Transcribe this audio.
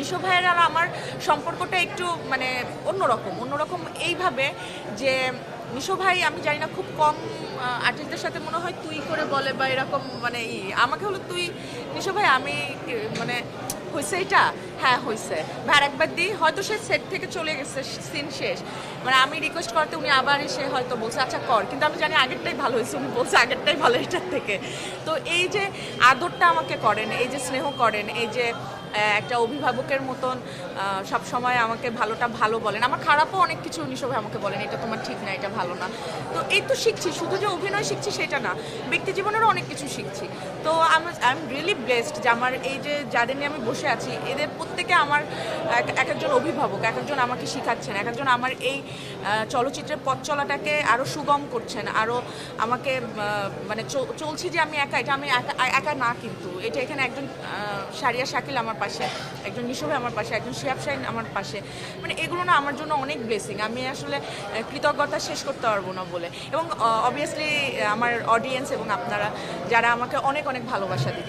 নিশো ভাইয়ের আর আমার সম্পর্কটা একটু মানে অন্যরকম এইভাবে যে নিশো ভাই আমি জানি না খুব কম আর্টিস্টদের সাথে মনে হয় তুই করে বলে বা এরকম মানে আমাকে হলো তুই নিশো ভাই আমি মানে হয়েছে এটা হ্যাঁ হয়েছে ভাই আরেকবার দিই হয়তো সে সেট থেকে চলে গেছে সিন শেষ মানে আমি রিকোয়েস্ট করতে উনি আবার এসে হয়তো বলছে আচ্ছা কর কিন্তু আমি জানি আগেরটাই ভালো হয়েছে উনি বলছে আগেরটাই ভালো এটার থেকে তো এই যে আদরটা আমাকে করেন এই যে স্নেহ করেন এই যে একটা অভিভাবকের মতন সব সময় আমাকে ভালোটা ভালো বলেন আমার খারাপও অনেক কিছু নিশো ভাই আমাকে বলেন এটা তোমার ঠিক না এটা ভালো না তো এই তো শিখছি শুধু যে অভিনয় শিখছি সেটা না ব্যক্তি জীবনেরও অনেক কিছু শিখছি তো আই এম রিয়েলি ব্লেসড যে আমার এই যে যাদের নিয়ে আমি বসে আছি এদের প্রত্যেকে আমার এক একজন অভিভাবক এক একজন আমাকে শেখাচ্ছেন এক একজন আমার এই চলচ্চিত্রের পথ চলাটাকে আরও সুগম করছেন আরও আমাকে মানে চলছি যে আমি একা এটা আমি একা না কিন্তু এটা এখানে একজন সারিয়া শাকিল আমার পাশে একজন নিশো ভাই আমার পাশে একজন শিহাব শাহিন আমার পাশে মানে এগুলো না আমার জন্য অনেক ব্লেসিং আমি আসলে কৃতজ্ঞতা শেষ করতে পারবো না বলে এবং অবভিয়াসলি আমার অডিয়েন্স এবং আপনারা যারা আমাকে অনেক অনেক ভালোবাসা দিচ্ছেন